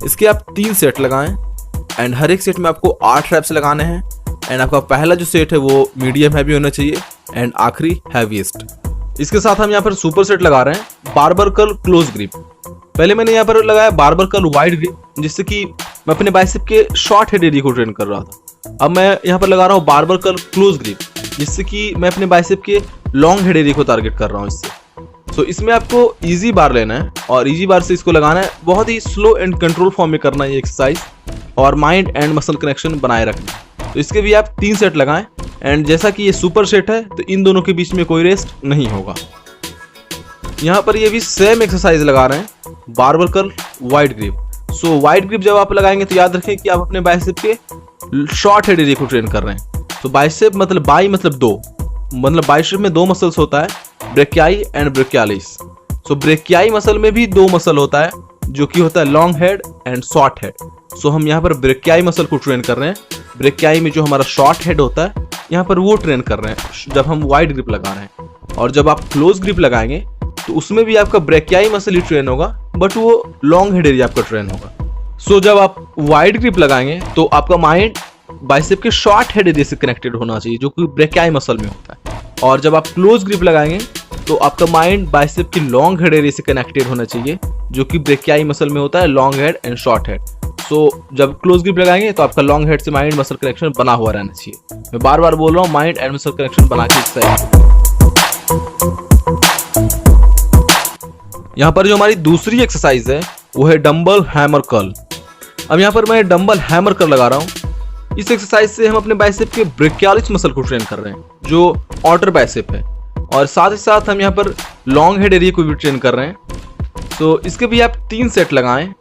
इसके आप 3 सेट लगाएं एंड हर एक सेट में आपको 8 रेप्स लगाने हैं। एंड आपका पहला जो सेट है वो मीडियम हैवी होना चाहिए एंड आखिरी हैवीएस्ट। इसके साथ हम यहाँ पर सुपर सेट लगा रहे हैं बारबल कर्ल क्लोज ग्रिप। पहले मैंने यहाँ पर लगाया बारबल कर्ल वाइड ग्रिप, जिससे कि मैं अपने बाइसेप के शॉर्ट हेड एरिया को ट्रेन कर रहा था। अब मैं यहाँ पर लगा रहा हूँ बारबल कर्ल क्लोज ग्रिप, जिससे कि मैं अपने बाइसेप के लॉन्ग हेड एरिया को टारगेट कर रहा हूँ इससे। सो इसमें आपको इजी बार लेना है और इजी बार से इसको लगाना है। बहुत ही स्लो एंड कंट्रोल फॉर्म में करना है ये एक्सरसाइज, और माइंड एंड मसल कनेक्शन बनाए रखना है। तो इसके भी आप 3 सेट लगाएं। एंड जैसा कि ये सुपर सेट है तो इन दोनों के बीच में कोई रेस्ट नहीं होगा। यहाँ पर ये भी सेम एक्सरसाइज लगा रहे हैं बारबल कर्ल वाइड ग्रिप। सो वाइड ग्रिप जब आप लगाएंगे तो याद रखें कि आप अपने बाइसेप के शॉर्ट हेड एरिया को ट्रेन कर रहे हैं। तो बाइसेप मतलब बाई मतलब दो, मतलब बाइसेप में दो मसल्स होता है, brachii and brachialis. So brachii muscle में भी दो मसल होता है जो कि होता है long head and short head. So हम यहाँ पर ब्रेकियाई मसल को ट्रेन कर रहे हैं। ब्रेकियाई में जो हमारा शॉर्ट हेड होता है यहाँ पर वो ट्रेन कर रहे हैं जब हम वाइड ग्रिप लगा रहे हैं। और जब आप क्लोज ग्रिप लगाएंगे तो उसमें भी आपका ब्रेकियाई मसल ही ट्रेन होगा, बट वो लॉन्ग हेड एरिया आपका ट्रेन होगा। सो जब आप वाइड ग्रिप लगाएंगे तो आपका माइंड बाइसेप के शॉर्ट हेड एरिया से कनेक्टेड होना चाहिए जो कि ब्रेकियाई मसल में होता है। और जब आप क्लोज ग्रिप लगाएंगे तो आपका माइंड बाइसेप की लॉन्ग हेड एरिया से कनेक्टेड होना चाहिए जो कि ब्रेकियाई मसल में होता है, long head and short head. So जब क्लोज ग्रिप लगाएंगे तो आपका लॉन्ग हेड से माइंड मसल कनेक्शन बना हुआ रहना चाहिए। मैं बार बार बोल रहा हूँ, माइंड एंड मसल कनेक्शन बना के एक्सरसाइज। यहाँ पर जो हमारी दूसरी एक्सरसाइज है वो है डंबल हैमर कर्ल। अब यहाँ पर मैं डंबल हैमर कर्ल लगा रहा हूँ। इस एक्सरसाइज से हम अपने बाइसेप के ब्रेकियालिस मसल को ट्रेन कर रहे हैं जो ऑटर बाइसेप है, और साथ ही साथ हम यहाँ पर लॉन्ग हेड एरिया को भी ट्रेन कर रहे हैं। तो इसके भी आप 3 सेट लगाएं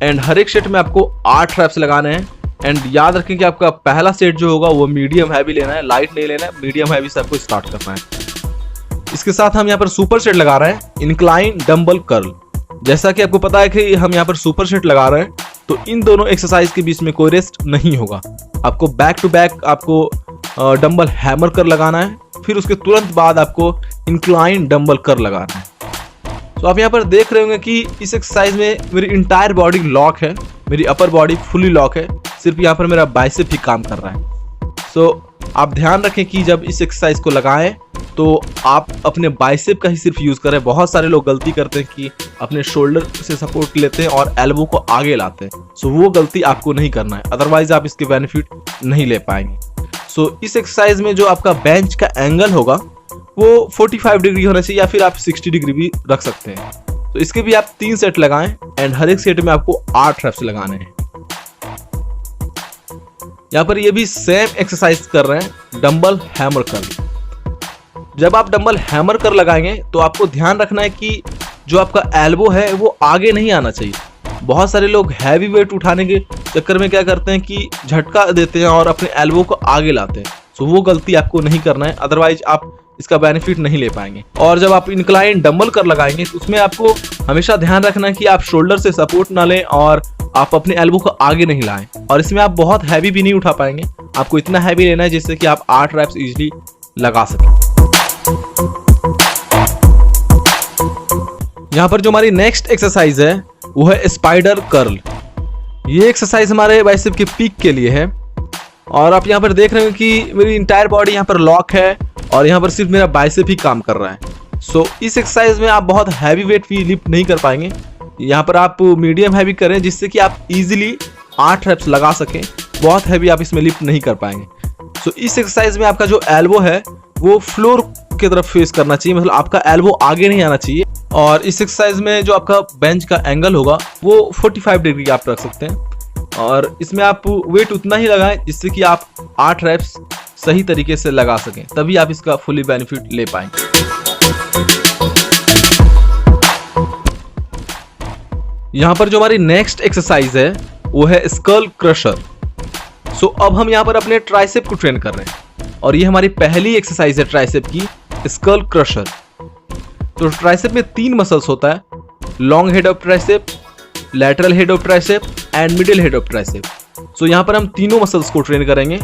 एंड हर एक सेट में आपको 8 रैप्स लगाने हैं। एंड याद रखें कि आपका पहला सेट जो होगा वो मीडियम हैवी लेना है, लाइट नहीं लेना है, मीडियम हैवी से आपको स्टार्ट करना है। इसके साथ हम यहाँ पर सुपर सेट लगा रहे हैं इंक्लाइन डंबल कर्ल। जैसा कि आपको पता है कि हम यहाँ पर सुपर सेट लगा रहे हैं तो इन दोनों एक्सरसाइज के बीच में कोई रेस्ट नहीं होगा। आपको बैक टू बैक आपको डंबल हैमर कर लगाना है, फिर उसके तुरंत बाद आपको इंक्लाइन डंबल कर लगाना है। तो आप यहाँ पर देख रहे होंगे कि इस एक्सरसाइज में मेरी इंटायर बॉडी लॉक है, मेरी अपर बॉडी फुली लॉक है, सिर्फ यहाँ पर मेरा बाइसेप ही काम कर रहा है। सो आप ध्यान रखें कि जब इस एक्सरसाइज को लगाएं तो आप अपने बाइसेप का ही सिर्फ यूज करें। बहुत सारे लोग गलती करते हैं कि अपने शोल्डर से सपोर्ट लेते हैं और एल्बो को आगे लाते हैं। सो वो गलती आपको नहीं करना है, अदरवाइज आप इसके बेनिफिट नहीं ले पाएंगे। सो इस एक्सरसाइज में जो आपका बेंच का एंगल होगा वो 45 डिग्री होना चाहिए, या फिर आप 60 डिग्री भी रख सकते हैं। तो इसके भी आप 3 सेट लगाएं एंड हर एक सेट में आपको 8 रेप्स लगाने हैं। यहाँ पर ये भी सेम एक्सरसाइज कर रहे हैं डंबल हैमर कर्ल। जब आप डंबल हैमर कर लगाएंगे तो आपको ध्यान रखना है कि जो आपका एल्बो है वो आगे नहीं आना चाहिए। बहुत सारे लोग हैवी वेट उठाने के चक्कर में क्या करते हैं कि झटका देते हैं और अपने एल्बो को आगे लाते हैं। सो वो गलती आपको नहीं करना है, अदरवाइज आप इसका बेनिफिट नहीं ले पाएंगे। और जब आप इंक्लाइन डंबल कर लगाएंगे तो उसमें आपको हमेशा ध्यान रखना है कि आप शोल्डर से सपोर्ट ना लें और आप अपने एल्बो को आगे नहीं लाएं। और इसमें आप बहुत हैवी भी नहीं उठा पाएंगे, आपको इतना हैवी लेना है जिससे कि आप 8 रैप्स इजीली लगा सकें। यहाँ पर जो हमारी नेक्स्ट एक्सरसाइज है वो है स्पाइडर कर्ल। ये एक्सरसाइज हमारे बाइसेप के पीक के लिए है। और आप यहाँ पर देख रहे हो कि मेरी इंटायर बॉडी यहाँ पर लॉक है और यहाँ पर सिर्फ मेरा बाइसेप ही काम कर रहा है। सो इस एक्सरसाइज में आप बहुत हैवी वेट भी लिफ्ट नहीं कर पाएंगे। यहाँ पर आप मीडियम हैवी करें जिससे कि आप इजीली 8 रेप्स लगा सकें। बहुत हैवी आप इसमें लिफ्ट नहीं कर पाएंगे। सो इस एक्सरसाइज में आपका जो एल्बो है वो फ्लोर की तरफ फेस करना चाहिए, मतलब आपका एल्बो आगे नहीं आना चाहिए। और इस एक्सरसाइज में जो आपका बेंच का एंगल होगा वो 45 डिग्री आप रख सकते हैं। और इसमें आप वेट उतना ही लगाएं जिससे कि आप 8 रेप्स सही तरीके से लगा सकें, तभी आप इसका फुली बेनिफिट ले पाएंगे। यहाँ पर जो हमारी नेक्स्ट एक्सरसाइज है वो है स्कल क्रशर। सो अब हम यहाँ पर अपने ट्राइसेप को ट्रेन कर रहे हैं और ये हमारी पहली एक्सरसाइज है ट्राइसेप की, स्कल क्रशर। तो ट्राइसेप में 3 मसल्स होता है, long head of tricep, lateral head of tricep and middle head of tricep. So यहाँ पर हम तीनों मसल्स को ट्रेन करेंगे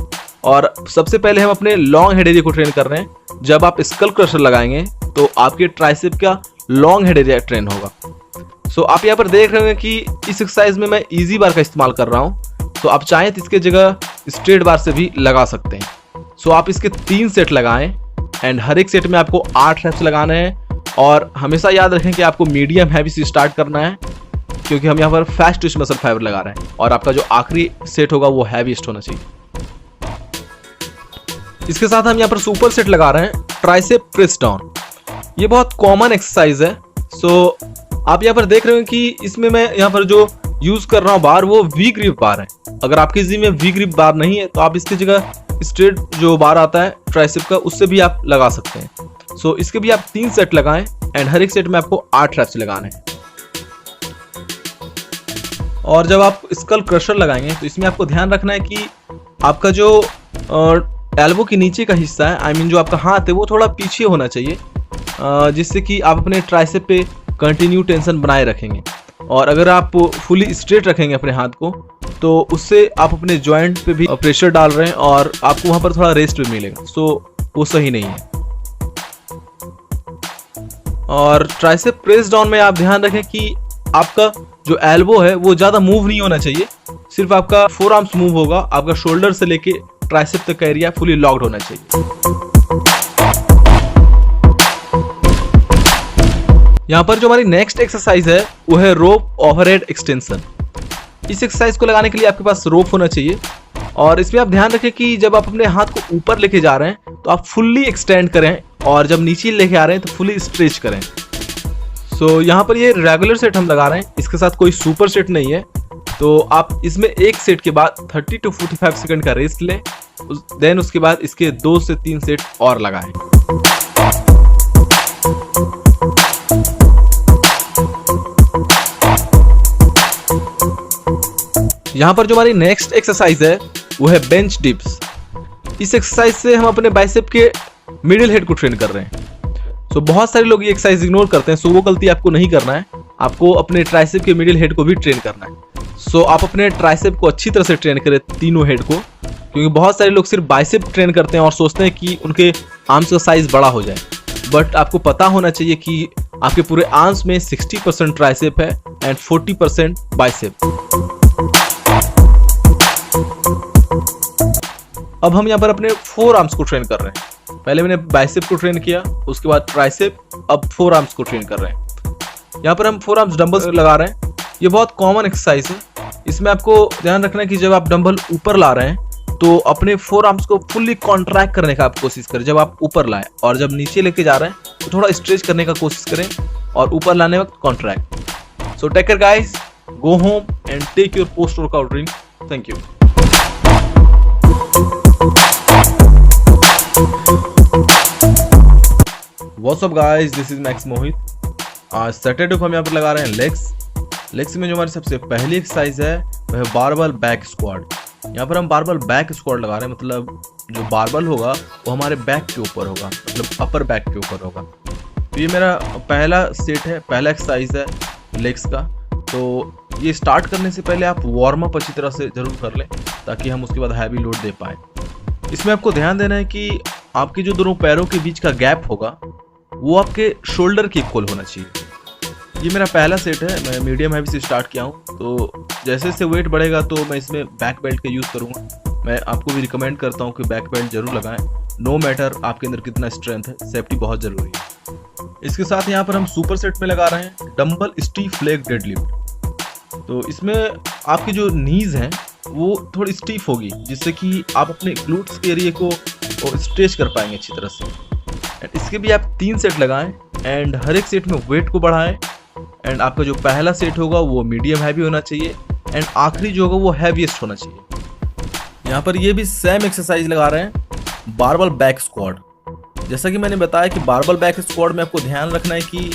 और सबसे पहले हम अपने लॉन्ग हेड एरिया को ट्रेन कर रहे हैं। जब आप स्कल क्रशर लगाएंगे तो आपके ट्राइसेप का लॉन्ग हेड एरिया ट्रेन होगा। सो आप यहाँ पर देख रहे होंगे कि इस एक्सरसाइज में मैं इजी बार का इस्तेमाल कर रहा हूँ। तो आप चाहें तो इसके जगह स्ट्रेट बार से भी लगा सकते हैं। सो आप इसके 3 सेट लगाएं एंड हर एक सेट में आपको 8 रेप्स लगाने हैं। और हमेशा याद रखें कि आपको मीडियम हैवी से स्टार्ट करना है, क्योंकि हम यहाँ पर फास्ट ट्विस्ट मसल फाइबर लगा रहे हैं और आपका जो आखिरी सेट होगा वो हैवीएस्ट होना चाहिए। इसके साथ हम यहाँ पर सुपर सेट लगा रहे हैं ट्राइसेप प्रेस डाउन। ये बहुत कॉमन एक्सरसाइज है। सो आप यहाँ पर देख रहे हो कि इसमें मैं यहाँ पर जो यूज कर रहा हूँ बार वो वी ग्रिप बार है। अगर आपके जिम में वी ग्रिप बार नहीं है तो आप इसकी जगह स्ट्रेट जो बार आता है ट्राइसेप का उससे भी आप लगा सकते हैं। सो इसके भी आप 3 सेट लगाएं एंड हर एक सेट में आपको 8 रेप्स लगाने हैं। और जब आप स्कल क्रशर लगाएंगे तो इसमें आपको ध्यान रखना है कि आपका जो एल्बो के नीचे का हिस्सा है, आई मीन जो आपका हाथ है वो थोड़ा पीछे होना चाहिए, जिससे कि आप अपने ट्राइसेप पे कंटिन्यू टेंशन बनाए रखेंगे। और अगर आप फुली स्ट्रेट रखेंगे अपने हाथ को तो उससे आप अपने जॉइंट पे भी प्रेशर डाल रहे हैं और आपको वहाँ पर थोड़ा रेस्ट भी मिलेगा, सो वो सही नहीं है। और ट्राइसेप प्रेस डाउन में आप ध्यान रखें कि आपका जो एल्बो है वो ज़्यादा मूव नहीं होना चाहिए, सिर्फ आपका फोर आर्म्स मूव होगा, आपका शोल्डर से लेके ट्राइसेप तक का एरिया फुली लॉक्ड होना चाहिए। यहाँ पर जो हमारी नेक्स्ट एक्सरसाइज है वो है रोप ओवरहेड एक्सटेंशन। इस एक्सरसाइज को लगाने के लिए आपके पास रोप होना चाहिए और इसमें आप ध्यान रखें कि जब आप अपने हाथ को ऊपर लेके जा रहे हैं तो आप फुल्ली एक्सटेंड करें और जब नीचे लेके आ रहे हैं तो फुल्ली स्ट्रेच करें। सो यहाँ पर ये रेगुलर सेट हम लगा रहे हैं, इसके साथ कोई सुपर सेट नहीं है, तो आप इसमें एक सेट के बाद 30 to 45 सेकंड का रेस्ट लें, देन उसके बाद इसके 2 से 3 सेट और लगाएं। यहाँ पर जो हमारी नेक्स्ट एक्सरसाइज है वो है बेंच डिप्स। इस एक्सरसाइज से हम अपने बाइसेप के मिडिल हेड को ट्रेन कर रहे हैं। सो बहुत सारे लोग ये एक्सरसाइज इग्नोर करते हैं, सो वो गलती आपको नहीं करना है, आपको अपने ट्राइसेप के मिडिल हेड को भी ट्रेन करना है। सो आप अपने ट्राइसेप को अच्छी तरह से ट्रेन करें, तीनों हेड को, क्योंकि बहुत सारे लोग सिर्फ बाइसेप ट्रेन करते हैं और सोचते हैं कि उनके आर्म्स का साइज बड़ा हो जाए, बट आपको पता होना चाहिए कि आपके पूरे आर्म्स में 60% ट्राइसेप है एंड 40% बाइसेप। अब हम यहाँ पर अपने फोर आर्म्स को ट्रेन कर रहे हैं। पहले मैंने बाइसेप को ट्रेन किया, उसके बाद ट्राइसेप, अब फोर आर्म्स को ट्रेन कर रहे हैं। यहाँ पर हम फोर आर्म्स डंबल्स लगा रहे हैं। ये बहुत कॉमन एक्सरसाइज है, इसमें आपको ध्यान रखना है कि जब आप डंबल ऊपर ला रहे हैं तो अपने फोर आर्म्स को फुल्ली कॉन्ट्रैक्ट करने का आप कोशिश करें जब आप ऊपर लाएं, और जब नीचे लेके जा रहे हैं तो थोड़ा स्ट्रेच करने का कोशिश करें और ऊपर लाने वक्त contract. So take care guys, go home and take your post workout drink. Thank you. What's up guys, this is Max Mohit. आज सैटरडे को हम यहाँ पर लगा रहे हैं लेग्स में जो हमारी सबसे पहली एक्सरसाइज है वह है बारबल बैक स्क्वाड। यहाँ पर हम बारबल बैक स्क्वाड लगा रहे हैं, मतलब जो बारबल होगा वो हमारे बैक के ऊपर होगा, मतलब अपर बैक के ऊपर होगा। तो ये मेरा पहला सेट है, पहला एक्सरसाइज है लेग्स का। तो ये स्टार्ट करने से पहले आप वार्म अप अच्छी तरह से जरूर कर लें ताकि हम उसके बाद हैवी लोड दे पाएँ। इसमें आपको ध्यान देना है कि आपके जो दोनों पैरों के बीच का गैप होगा वो आपके शोल्डर के इक्वल होना चाहिए। ये मेरा पहला सेट है, मैं मीडियम हैवी से स्टार्ट किया हूँ। तो जैसे जैसे वेट बढ़ेगा तो मैं इसमें बैक बेल्ट का यूज़ करूँगा। मैं आपको भी रिकमेंड करता हूँ कि बैक बेल्ट जरूर लगाएं, नो मैटर आपके अंदर कितना स्ट्रेंथ है, सेफ्टी बहुत ज़रूरी है। इसके साथ यहाँ पर हम सुपर सेट में लगा रहे हैं डंबल स्टीफ लेग डेडलिफ्ट। तो इसमें आपकी जो नीज हैं वो थोड़ी स्टीफ होगी, जिससे कि आप अपने ग्लूट्स के एरिया को स्ट्रेच कर पाएंगे अच्छी तरह से। एंड इसके भी आप 3 सेट लगाएं एंड हर एक सेट में वेट को बढ़ाएं। एंड आपका जो पहला सेट होगा वो मीडियम हैवी होना चाहिए एंड आखिरी जो होगा वो हैवीएस्ट होना चाहिए। यहाँ पर ये भी सेम एक्सरसाइज लगा रहे हैं बारबल बैक स्क्वाड। जैसा कि मैंने बताया कि बारबल बैक स्क्वाड में आपको ध्यान रखना है कि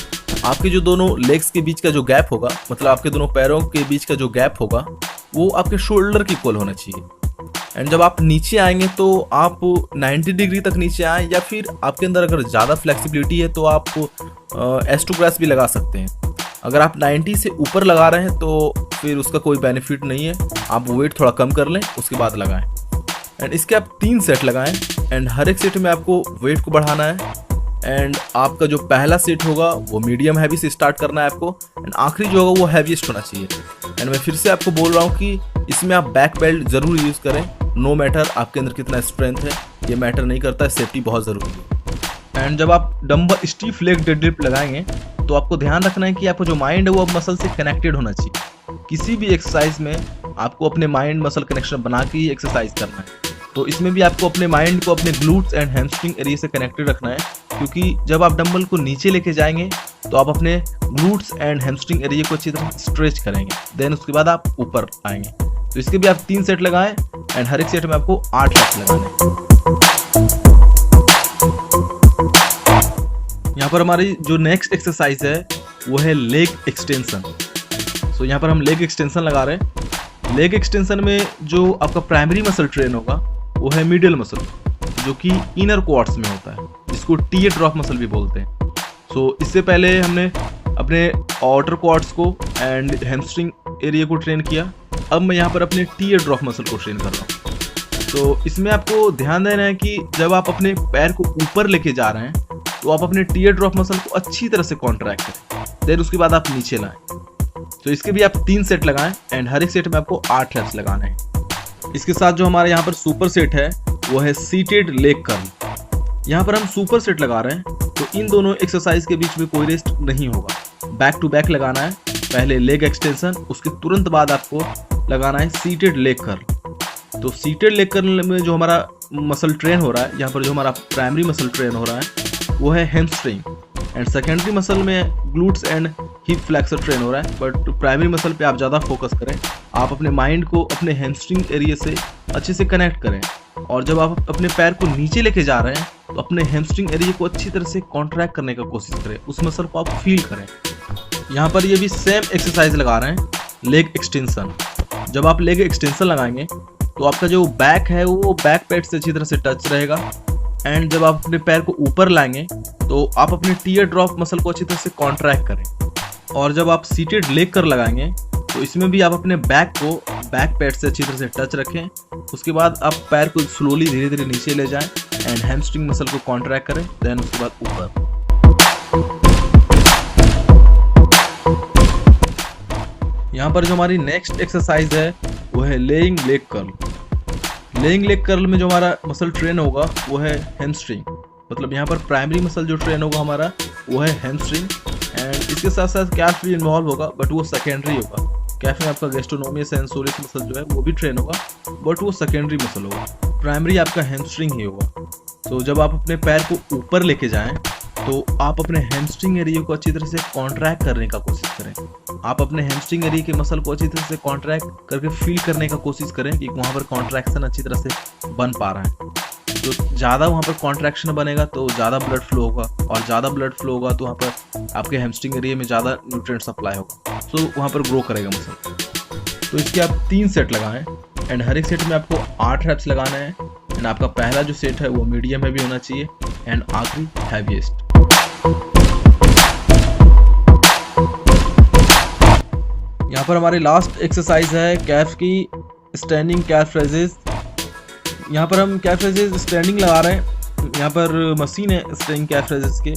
आपके जो दोनों लेग्स के बीच का जो गैप होगा, मतलब आपके दोनों पैरों के बीच का जो गैप होगा वो आपके शोल्डर के इक्वल होना चाहिए। एंड जब आप नीचे आएंगे तो आप 90 डिग्री तक नीचे आएँ, या फिर आपके अंदर अगर ज़्यादा फ्लेक्सिबिलिटी है तो आप एस्टो ग्रास भी लगा सकते हैं। अगर आप 90 से ऊपर लगा रहे हैं तो फिर उसका कोई बेनिफिट नहीं है, आप वेट थोड़ा कम कर लें उसके बाद लगाएं। एंड इसके आप 3 सेट लगाएं एंड हर एक सेट में आपको वेट को बढ़ाना है। एंड आपका जो पहला सेट होगा वो मीडियम हैवी से स्टार्ट करना है आपको, एंड आखिरी जो होगा वो हैवीएस्ट होना चाहिए। एंड मैं फिर से आपको बोल रहा हूँ कि इसमें आप बैक बेल्ट ज़रूर यूज़ करें, नो मैटर आपके अंदर कितना स्ट्रेंथ है, ये मैटर नहीं करता है, सेफ्टी बहुत ज़रूरी है। एंड जब आप डंबल स्टीफ लेग डेडलिफ्ट लगाएंगे तो आपको ध्यान रखना है कि आपका जो माइंड है वो अब मसल से कनेक्टेड होना चाहिए। किसी भी एक्सरसाइज में आपको अपने माइंड मसल कनेक्शन बना के ही एक्सरसाइज करना है। तो इसमें भी आपको अपने माइंड को अपने ग्लूट्स एंड हैमस्ट्रिंग एरिया से कनेक्टेड रखना है, क्योंकि जब आप डंबल को नीचे लेके जाएंगे तो आप अपने ग्लूट्स एंड हैमस्ट्रिंग एरिया को अच्छी तरह स्ट्रेच करेंगे, देन उसके बाद आप ऊपर आएंगे। तो इसके भी आप 3 सेट लगाएं एंड हर एक सेट में आपको 8 सेट लगाने हैं। यहाँ पर हमारी जो नेक्स्ट एक्सरसाइज है वो है लेग एक्सटेंशन। सो यहाँ पर हम लेग एक्सटेंशन लगा रहे हैं। लेग एक्सटेंशन में जो आपका प्राइमरी मसल ट्रेन होगा वो है मिडिल मसल, जो कि इनर क्वाड्स में होता है, जिसको टीएटर ऑफ मसल भी बोलते हैं। सो इससे पहले हमने अपने आउटर क्वाड्स को एंड हैमस्ट्रिंग एरिया को ट्रेन किया। अब मैं यहाँ पर अपने टीएटर ऑफ मसल को ट्रेन कर रहा हूँ। तो इसमें आपको ध्यान देना है कि जब आप अपने पैर को ऊपर लेके जा रहे हैं तो आप अपने टीएटर ऑफ मसल को अच्छी तरह से कॉन्ट्रैक्ट करें, देन उसके बाद आप नीचे लाएं। तो इसके भी आप 3 सेट लगाएं एंड हर एक सेट में आपको 8 रेप्स लगाने हैं। इसके साथ जो हमारे यहाँ पर सुपर सेट है वो है सीटेड लेग कर्ल। यहाँ पर हम सुपर सेट लगा रहे हैं, तो इन दोनों एक्सरसाइज के बीच में कोई रेस्ट नहीं होगा। बैक टू बैक लगाना है, पहले लेग एक्सटेंशन, उसके तुरंत बाद आपको लगाना है सीटेड लेग कर्ल। तो सीटेड लेग कर्ल में जो हमारा मसल ट्रेन हो रहा है, यहाँ पर जो हमारा प्राइमरी मसल ट्रेन हो रहा है वो है हैमस्ट्रिंग, एंड सेकेंडरी मसल में glutes and hip flexor train हो रहा है। बट प्राइमरी मसल पे आप ज़्यादा फोकस करें, आप अपने माइंड को अपने हैमस्ट्रिंग एरिया से अच्छे से कनेक्ट करें, और जब आप अपने पैर को नीचे लेके जा रहे हैं तो अपने हैमस्ट्रिंग एरिया को अच्छी तरह से कॉन्ट्रैक्ट करने का कोशिश करें, उस मसल को आप फील करें। यहाँ पर ये भी सेम एक्सरसाइज लगा रहे हैं, लेग एक्सटेंशन। जब आप लेग एक्सटेंशन लगाएंगे तो आपका जो बैक है वो बैक पैड से अच्छी तरह से टच रहेगा, एंड जब आप अपने पैर को ऊपर लाएंगे तो आप अपने टीयर ड्रॉप मसल को अच्छी तरह से कॉन्ट्रैक्ट करें। और जब आप सीटेड लेग कर लगाएंगे तो इसमें भी आप अपने बैक को बैक पैड से अच्छी तरह से टच रखें, उसके बाद आप पैर को स्लोली धीरे धीरे नीचे ले जाएं एंड हैमस्ट्रिंग मसल को कॉन्ट्रैक्ट करें, देन उसके बाद ऊपर। यहाँ पर जो हमारी नेक्स्ट एक्सरसाइज है वो है laying leg curl. Laying leg curl में जो हमारा मसल ट्रेन होगा वो है हैमस्ट्रिंग, मतलब यहाँ पर प्राइमरी मसल जो ट्रेन होगा हमारा वो है हैमस्ट्रिंग, एंड इसके साथ साथ कैफ भी इन्वॉल्व होगा, बट वो सेकेंडरी होगा। कैफ में आपका गैस्ट्रोनोमियस सेंसोरियस मसल जो है वो भी ट्रेन होगा, बट वो सेकेंडरी मसल होगा। प्राइमरी आपका हैमस्ट्रिंग ही होगा। तो जब आप अपने पैर को ऊपर लेके जाएं तो आप अपने हैमस्ट्रिंग एरिया को अच्छी तरह से कॉन्ट्रैक्ट करने का कोशिश करें। आप अपने हैमस्ट्रिंग एरिया के मसल को अच्छी तरह से कॉन्ट्रैक्ट करके फील करने का कोशिश करें कि वहाँ पर कॉन्ट्रैक्शन अच्छी तरह से बन पा रहा है। तो ज़्यादा वहाँ पर कॉन्ट्रैक्शन बनेगा तो ज़्यादा ब्लड फ्लो होगा, और ज़्यादा ब्लड फ्लो होगा तो वहाँ पर आपके हैमस्ट्रिंग एरिया में ज़्यादा न्यूट्रिएंट सप्लाई होगा, तो वहाँ पर ग्रो करेगा मसल। तो इसके आप 3 सेट लगाएं एंड हर एक सेट में आपको 8 रेप्स लगाना है, एंड आपका पहला जो सेट है वो मीडियम हैवी होना चाहिए एंड आखिरी हैवीएस्ट। यहाँ पर हमारी लास्ट एक्सरसाइज है कैफ की स्टैंडिंग कैफ रेजेस। यहाँ पर हम कैफ रेजेस स्टैंडिंग लगा रहे हैं। यहाँ पर मशीन है स्टैंडिंग कैफ रेजेस के,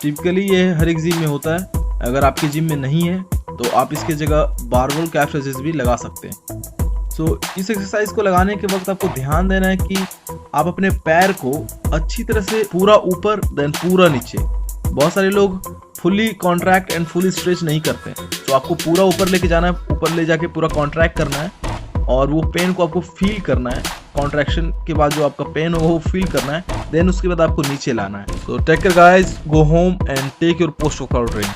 टिपिकली ये हर एक जिम में होता है। अगर आपके जिम में नहीं है तो आप इसके जगह बारबेल कैफ रेजेस भी लगा सकते हैं। सो इस एक्सरसाइज को लगाने के वक्त आपको ध्यान देना है कि आप अपने पैर को अच्छी तरह से पूरा ऊपर देन पूरा नीचे, बहुत सारे लोग fully contract and fully stretch नहीं करते, तो आपको पूरा ऊपर लेके जाना है, ऊपर ले जाके पूरा कॉन्ट्रैक्ट करना है, और वो पेन को आपको फील करना है। कॉन्ट्रैक्शन के बाद जो आपका पेन होगा वो फील करना है, देन उसके बाद आपको नीचे लाना है। So take care guys, go home and take your post workout drink.